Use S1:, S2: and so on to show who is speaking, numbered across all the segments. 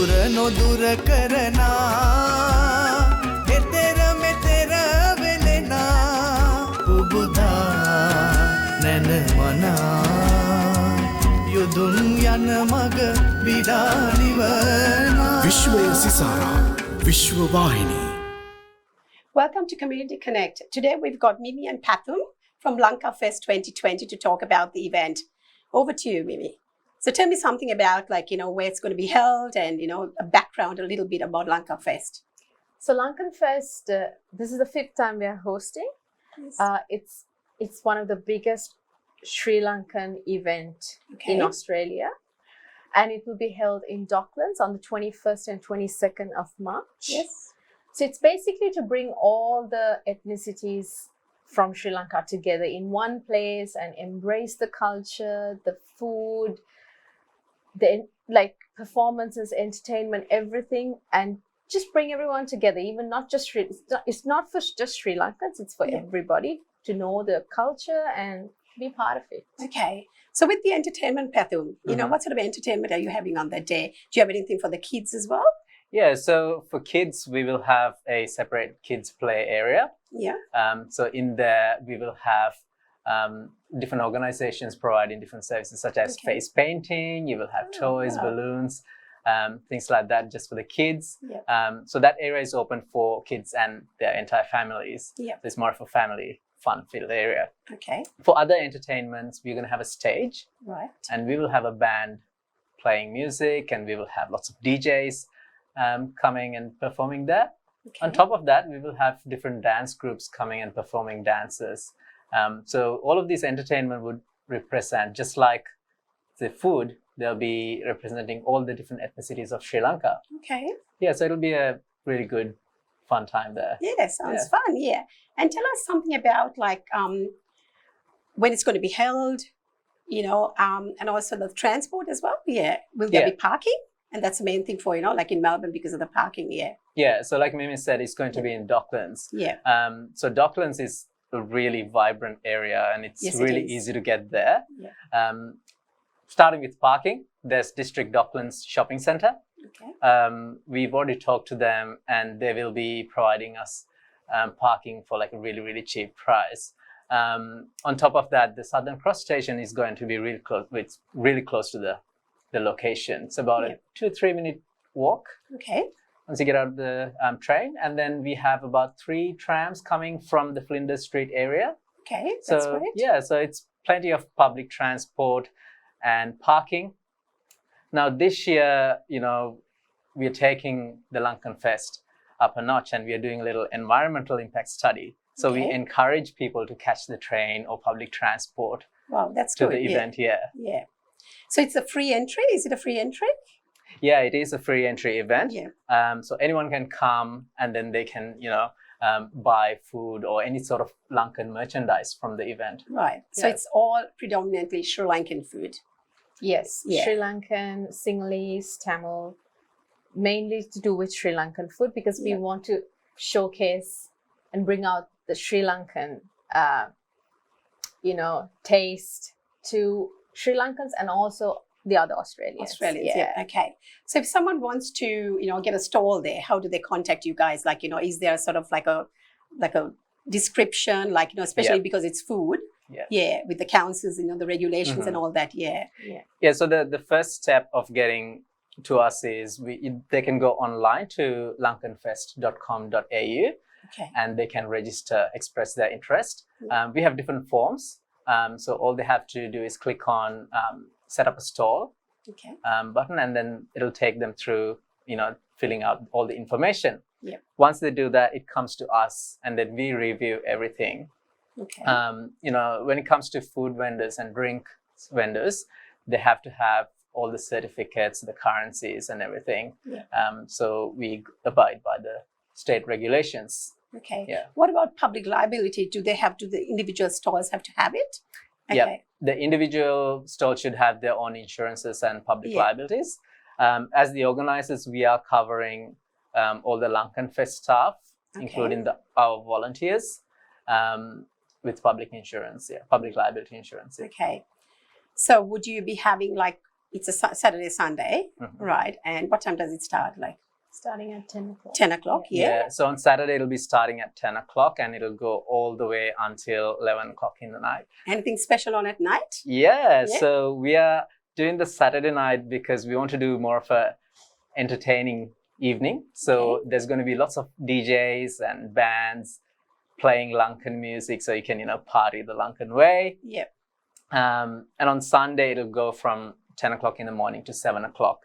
S1: දුර නොදුර කරනා එතෙර මෙතෙර වෙලෙනා උබුදා නැනමනා යුදුම් යන මග විඩා නිවනා
S2: විශ්වය සිසාරා විශ්වවාහිනී.
S3: Welcome to Community Connect. Today we've got Mimi and Pathum from Lanka Fest 2020 to talk about the event. Over to you, Mimi. So tell me something about where it's going to be held and, a background a little bit about Lanka Fest.
S4: So Lankan Fest, this is the 5th time we are hosting.
S3: Yes.
S4: It's one of the biggest Sri Lankan event in Australia. And it will be held in Docklands on the 21st and 22nd of March.
S3: Yes.
S4: So it's basically to bring all the ethnicities from Sri Lanka together in one place and embrace the culture, the food, the performances, entertainment, everything, and just bring everyone together. Even not just it's not for just Sri Lankans, it's for everybody to know the culture and be part of it.
S3: Okay. So with the entertainment, Pathum, what sort of entertainment are you having on that day? Do you have anything for the kids as well?
S5: Yeah, so for kids, we will have a separate kids play area.
S3: Yeah.
S5: So in there, we will have different organizations providing different services such as face painting, you will have toys, balloons, things like that just for the kids.
S3: Yeah.
S5: So that area is open for kids and their entire families.
S3: Yeah.
S5: So it's more of a family fun-filled area.
S3: Okay.
S5: For other entertainments, we're going to have a stage.
S3: Right.
S5: And we will have a band playing music and we will have lots of DJs coming and performing there.
S3: Okay.
S5: On top of that, we will have different dance groups coming and performing dances. So all of this entertainment would represent, just like the food, they'll be representing all the different ethnicities of Sri Lanka.
S3: Okay.
S5: Yeah, so it'll be a really good, fun time there.
S3: Yeah, sounds fun. Yeah. And tell us something about when it's going to be held, and also the transport as well. Yeah. Will there be parking? And that's the main thing for, in Melbourne because of the parking. Yeah.
S5: Yeah. So like Mimi said, it's going to be in Docklands.
S3: Yeah.
S5: So Docklands is a really vibrant area and it's really easy to get there.
S3: Yeah.
S5: Starting with parking, there's District Docklands Shopping Centre.
S3: Okay.
S5: We've already talked to them and they will be providing us parking for a really, really cheap price. On top of that, the Southern Cross Station is going to be really close. It's really close to the location. It's about a 2-3 minute walk.
S3: Okay.
S5: Once you get out of the train. And then we have about 3 trams coming from the Flinders Street area.
S3: Okay, that's great.
S5: Yeah, so it's plenty of public transport and parking. Now this year, we are taking the Lankan Fest up a notch and we are doing a little environmental impact study. So we encourage people to catch the train or public transport to the event.
S3: Yeah. So it's a free entry? Is it a free entry?
S5: Yeah, it is a free entry event.
S3: Yeah.
S5: So anyone can come and then they can, buy food or any sort of Lankan merchandise from the event.
S3: Right. So it's all predominantly Sri Lankan food.
S4: Yes.
S3: Yeah.
S4: Sri Lankan, Sinhalese, Tamil, mainly to do with Sri Lankan food because we want to showcase and bring out the Sri Lankan, taste to Sri Lankans and also the other Australians.
S3: Yeah. Okay. So if someone wants to, get a stall there, how do they contact you guys? Is there sort of like a description, especially because it's food? Yeah. With the councils, the regulations and all that. Yeah.
S5: Yeah. So the first step of getting to us is they can go online to lankanfest.com.au and they can register, express their interest. We have different forms. So all they have to do is click on set up a stall button and then it'll take them through, filling out all the information.
S3: Yeah.
S5: Once they do that, it comes to us and then we review everything.
S3: Okay.
S5: When it comes to food vendors and drink vendors, they have to have all the certificates, the currencies and everything.
S3: Yeah.
S5: So we abide by the state regulations.
S3: Okay.
S5: Yeah.
S3: What about public liability? Do the individual stores have to have it? Okay.
S5: Yeah. The individual store should have their own insurances and public liabilities. As the organizers, we are covering all the Lankan Fest staff, including our volunteers, with public insurance, public liability insurance.
S3: Okay. So would you be having it's a Saturday, Sunday,
S5: Mhm.
S3: right? And what time does it start? Like
S4: Starting at 10 o'clock.
S3: 10 o'clock, yeah?
S5: So on Saturday, it'll be starting at 10 o'clock and it'll go all the way until 11 o'clock in the night.
S3: Anything special on at night?
S5: Yeah,
S3: Yeah.
S5: so we are doing the Saturday night because we want to do more of a entertaining evening. So there's going to be lots of DJs and bands playing Lankan music, so you can, party the Lankan way.
S3: Yeah.
S5: And on Sunday, it'll go from 10 o'clock in the morning to 7 o'clock,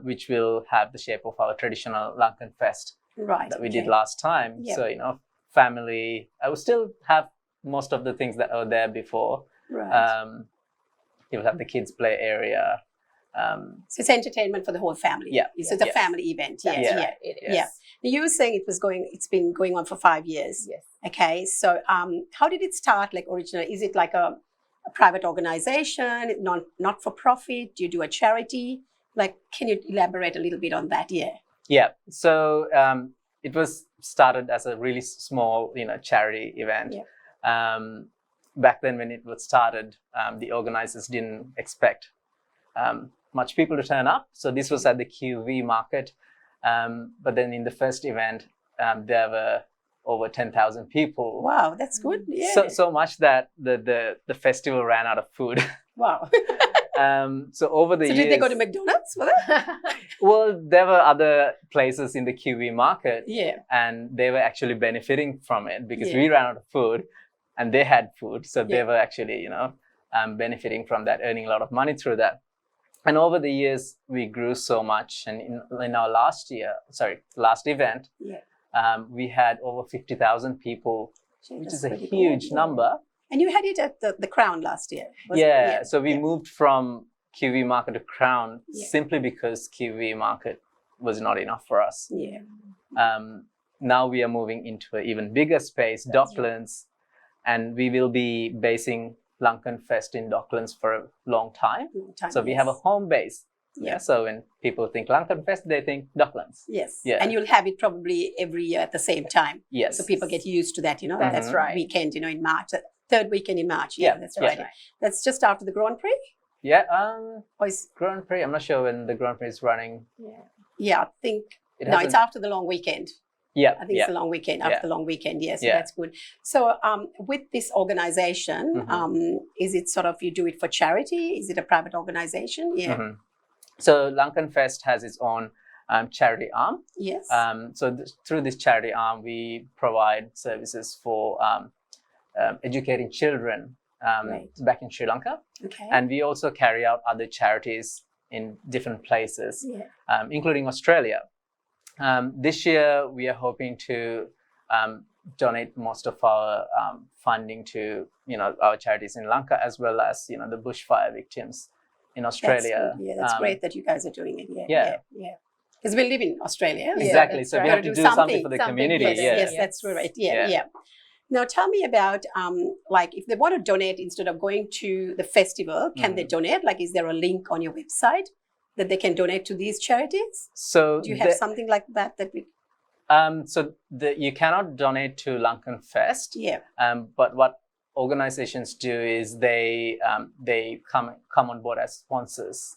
S5: which will have the shape of our traditional Lankan fest
S3: Right.
S5: that we
S3: okay.
S5: did last time.
S3: Yeah.
S5: So, family, I will still have most of the things that were there before.
S3: Right.
S5: You'll have the kids play area.
S3: So it's entertainment for the whole family.
S5: Yeah.
S3: So it's a
S5: Yes.
S3: family event. Yeah.
S4: That's
S3: Yeah.
S4: right, it is.
S3: Yeah. You were saying it's been going on for 5 years.
S4: Yes.
S3: Okay. So how did it start like originally? Is it like a private organization, not for profit? Do you do a charity? Like, can you elaborate a little bit on that? Yeah.
S5: Yeah. So it was started as a really small, charity event. Back then when it was started, the organizers didn't expect much people to turn up. So this was at the QV market. But then in the first event, there were over 10,000 people.
S3: Wow, that's good. Yeah.
S5: So much that the festival ran out of food.
S3: Wow.
S5: So over the
S3: So
S5: years,
S3: did they go to McDonald's for that?
S5: well, there were other places in the QV market,
S3: Yeah.
S5: and they were actually benefiting from it because
S3: Yeah.
S5: we ran out of food, and they had food, so they
S3: Yeah.
S5: were actually, benefiting from that, earning a lot of money through that. And over the years, we grew so much, and in our last event,
S3: Yeah.
S5: we had over 50,000 people,
S3: Gee,
S5: which
S3: that's
S5: is a
S3: pretty
S5: huge
S3: good, yeah.
S5: number.
S3: And you had it at the Crown last year. was it?
S5: Yeah, so we
S3: yeah.
S5: moved from QV Market to Crown
S3: Yeah.
S5: simply because QV Market was not enough for us.
S3: Yeah.
S5: Now we are moving into an even bigger space, Docklands, and we will be basing Lankan Fest in Docklands for a long time.
S3: Long time,
S5: So we have a
S3: yes.
S5: home base.
S3: Yeah.
S5: So when people think Lankan Fest, they think Docklands.
S3: Yes.
S5: Yeah.
S3: And you'll have it probably every year at the same time.
S5: Yes.
S3: So people get used to that,
S4: That's
S3: that
S4: right.
S3: weekend, in March, third weekend in March. Yeah,
S5: Yeah,
S3: that's
S5: yeah.
S3: right. That's just after the Grand Prix?
S5: Yeah.
S3: Or is,
S5: Grand Prix. I'm not sure when the Grand Prix is running.
S3: yeah, I think,
S5: It
S3: no,
S5: hasn't-
S3: it's after the long weekend.
S5: Yeah.
S3: I think
S5: yeah.
S3: it's the long weekend, after
S5: Yeah.
S3: the long weekend. Yes, so
S5: Yeah.
S3: that's good. So with this organization,
S5: Mhm.
S3: is it sort of, you do it for charity? Is it a private organization? Yeah.
S5: Mhm. So Lankan Fest has its own charity arm.
S3: Yes.
S5: Through this charity arm, we provide services for educating children
S3: Right.
S5: back in Sri Lanka.
S3: okay.
S5: And we also carry out other charities in different places,
S3: yeah.
S5: including Australia. This year, we are hoping to donate most of our funding to, our charities in Lanka, as well as, the bushfire victims in Australia.
S3: That's good. Yeah, that's great that you guys are doing it. Yeah.
S5: yeah.
S3: Yeah. Because we live in Australia.
S4: Yeah,
S5: Exactly.
S4: that's
S5: So we
S4: right.
S5: have to
S3: Gotta
S5: do
S3: do
S5: something for the
S4: something.
S5: community.
S3: Yes,
S5: Yeah.
S3: yes, that's right. Yeah,
S5: Yeah.
S3: yeah. Now tell me about like if they want to donate instead of going to the festival, can they donate? Like, is there a link on your website that they can donate to these charities?
S5: So
S3: Do you have something like that we?
S5: you cannot donate to Lankan Fest,
S3: Yeah.
S5: but what organizations do is they come on board as sponsors.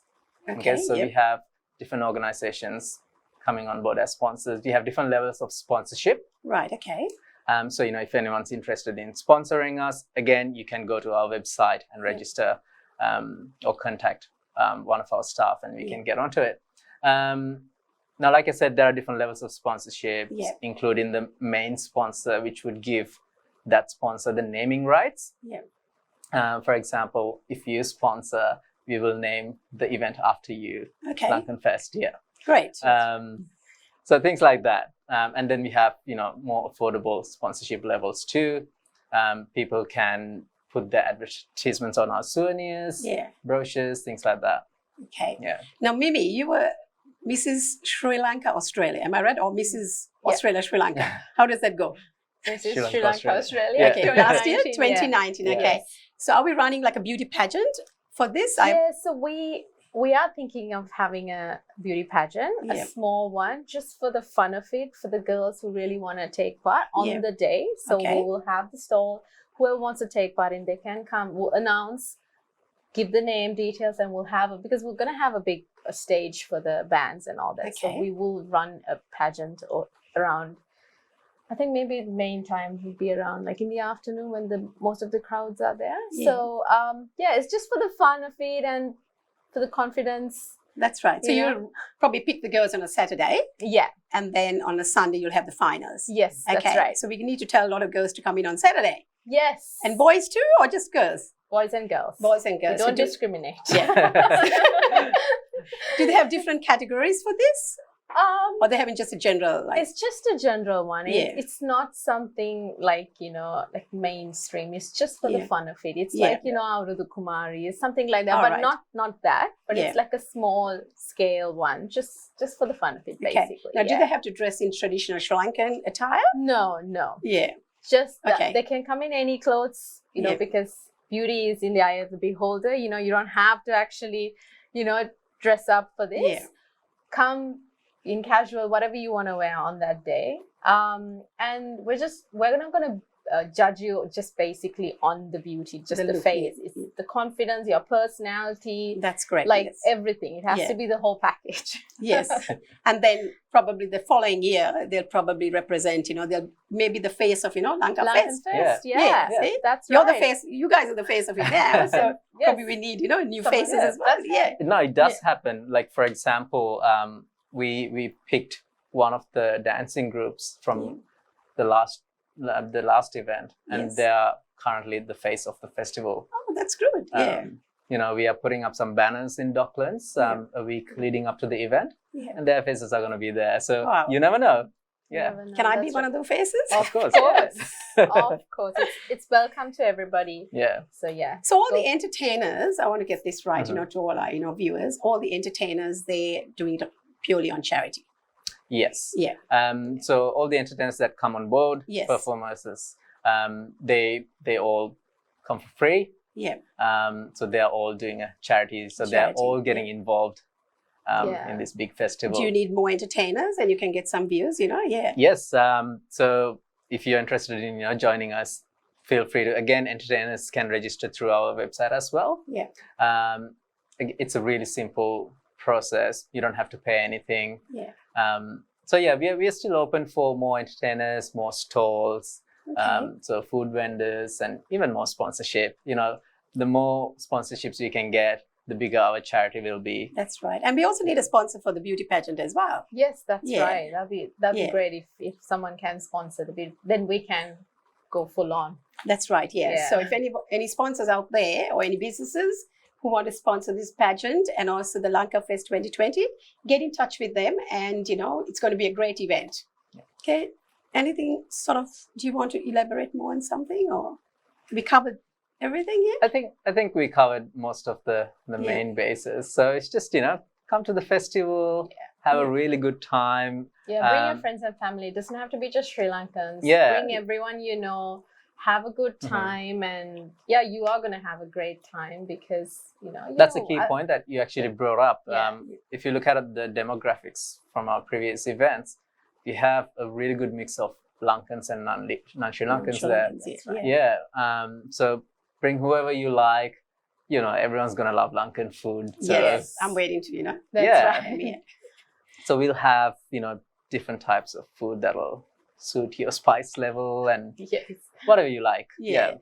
S3: Okay.
S5: So
S3: yep.
S5: we have different organizations coming on board as sponsors. We have different levels of sponsorship.
S3: Right. Okay.
S5: So if anyone's interested in sponsoring us, again, you can go to our website and register or contact one of our staff, and we can get onto it. Now, like I said, there are different levels of sponsorship, including the main sponsor, which would give that sponsor the naming rights.
S3: Yeah.
S5: For example, if you sponsor, we will name the event after you,
S3: Okay.
S5: Lankan Fest. Yeah.
S3: Great.
S5: So things like that. And then we have, more affordable sponsorship levels too. People can put their advertisements on our souvenirs,
S3: yeah.
S5: brochures, things like that.
S3: Okay.
S5: Yeah.
S3: Now, Mimi, you were Mrs. Sri Lanka, Australia. Am I right? Or Mrs. Australia, Sri Lanka? How does that go?
S4: This is
S5: Sri
S4: Sri
S5: Lanka,
S4: Lanka,
S5: Australia.
S4: Australia.
S5: Yeah.
S3: Okay. Last year,
S4: 2019,
S3: 2019.
S5: Yeah.
S3: Okay. So are we running like a beauty pageant for this?
S4: Yeah, so we are thinking of having a beauty pageant,
S3: Yeah.
S4: a small one, just for the fun of it, for the girls who really want to take part on
S3: Yeah.
S4: the day. So
S3: Okay.
S4: we will have the stall. Whoever wants to take part in, they can come. We'll announce give the name details, and we'll have because we're going to have a big stage for the bands and all that. So
S3: Okay.
S4: we will run a pageant around. I think maybe the main time would be around like in the afternoon when most of the crowds are there.
S3: Yeah.
S4: So it's just for the fun of it and for the confidence.
S3: That's right. So
S4: Yeah.
S3: you'll probably pick the girls on a Saturday,
S4: Yeah.
S3: and then on a Sunday you'll have the finals.
S4: Yes. That's
S3: Okay.
S4: right.
S3: So we need to tell a lot of girls to come in on Saturday.
S4: Yes.
S3: And boys too, or just girls?
S4: boys and girls.
S3: Boys and
S4: We
S3: girls.
S4: don't
S3: So
S4: discriminate.
S3: do they have different categories for this? Or they having just a general like
S4: It's just a general one.
S3: Yeah.
S4: It's not something like, like mainstream. It's just for
S3: Yeah.
S4: the fun of it. It's
S3: Yeah.
S4: like, out of the Kumari, it's something like that.
S3: All
S4: but
S3: right.
S4: not that. But
S3: Yeah.
S4: it's like a small scale one, just for the fun of it,
S3: okay.
S4: basically.
S3: Now do
S4: yeah.
S3: they have to dress in traditional Sri Lankan attire?
S4: No.
S3: Yeah.
S4: Just that
S3: Okay.
S4: they can come in any clothes,
S3: Yeah.
S4: because beauty is in the eye of the beholder. You don't have to actually, dress up for this.
S3: Yeah.
S4: Come in casual, whatever you want to wear on that day. And we're not going to judge you just basically on the beauty, just
S3: The
S4: the
S3: look,
S4: face.
S3: yeah.
S4: It's the confidence, your personality,
S3: That's great.
S4: like
S3: yes.
S4: everything. It has
S3: Yeah.
S4: to be the whole package.
S3: Yes. And then probably the following year they'll probably represent, they'll maybe the face of, Lanka
S4: Lankan
S3: Fest.
S4: Fest,
S3: Yeah,
S4: yeah.
S3: see?
S4: That's
S3: You're
S4: right.
S3: the face, you guys are the face of it now. So
S4: Yes.
S3: probably we need, new
S4: Someone
S3: faces
S4: else.
S3: as well.
S4: That's
S3: Yeah.
S5: No, it does happen. Like for example, we picked one of the dancing groups from the last event, and
S3: Yes.
S5: they are currently the face of the festival.
S3: Oh, that's good. Yeah.
S5: We are putting up some banners in Docklands a week leading up to the event,
S3: Yeah.
S5: and their faces are going to be there. So
S3: Wow.
S5: you never know.
S4: You
S5: Yeah,
S4: never know.
S3: Can I be
S4: That's
S3: one
S4: right.
S3: of those faces?
S5: of course.
S4: Of course. Of course. It's welcome to everybody.
S5: Yeah.
S4: So yeah.
S3: So all the entertainers, I want to get this right,
S5: Mhm.
S3: to all our, viewers, all the entertainers, they're doing it purely on charity.
S5: Yes.
S3: Yeah.
S5: So all the entertainers that come on board,
S3: Yes.
S5: performers, they all come for free.
S3: Yeah.
S5: So they're all doing a charity. So they're
S3: Charity,
S5: all getting involved
S4: Yeah.
S5: in this big festival.
S3: Do you need more entertainers and you can get some views, Yeah.
S5: Yes. So if you're interested in joining us, feel free to. Again, entertainers can register through our website as well.
S3: Yeah.
S5: It's a really simple process. You don't have to pay anything.
S3: Yeah.
S5: So yeah, we are still open for more entertainers, more stalls,
S3: Okay.
S5: so food vendors, and even more sponsorship. The more sponsorships we can get, the bigger our charity will be.
S3: That's right. And we also need a sponsor for the beauty pageant as well.
S4: Yes, that's
S3: Yeah.
S4: right. That'd
S3: Yeah.
S4: be great if someone can sponsor the bid, then we can go full on.
S3: That's right, yes.
S4: Yeah.
S3: So if any sponsors out there or any businesses who want to sponsor this pageant and also the Lanka Fest 2020, get in touch with them and, it's going to be a great event.
S5: Yeah.
S3: Okay. Anything do you want to elaborate more on something, or we covered everything here?
S5: I think we covered most of the
S3: Yeah.
S5: main bases. So it's just come to the festival, have a really good time.
S4: Yeah, bring your
S5: Um,
S4: friends and family. It doesn't have to be just Sri Lankans.
S5: Yeah.
S4: Bring everyone have a good
S5: Mhm.
S4: time, and you are gonna have a great time because
S5: That's a key point that you actually brought up.
S4: Yeah.
S5: If you look at the demographics from our previous events, we have a really good mix of Lankans and non-Sri Lankans there.
S3: That's right.
S5: Yeah. So bring whoever you like. Everyone's gonna love Lankan food. So,
S3: Yes, I'm waiting to,
S4: That's
S5: Yeah.
S4: right.
S3: yeah.
S5: So we'll have different types of food that'll suit your spice level and
S4: Yes.
S5: whatever you like.
S3: Yeah.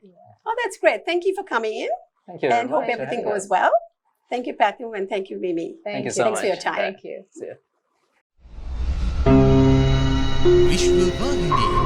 S3: Oh, that's great. Thank you for coming in
S5: Thank you.
S3: and
S5: very
S3: hope
S5: much for
S3: everything
S5: having
S3: goes
S5: us.
S3: well. Thank you, Pathu, and thank you, Mimi.
S5: Thank you so
S3: Thanks
S5: much.
S3: for your time.
S4: Thank you.
S5: See you.
S2: විශ්වවාහිනී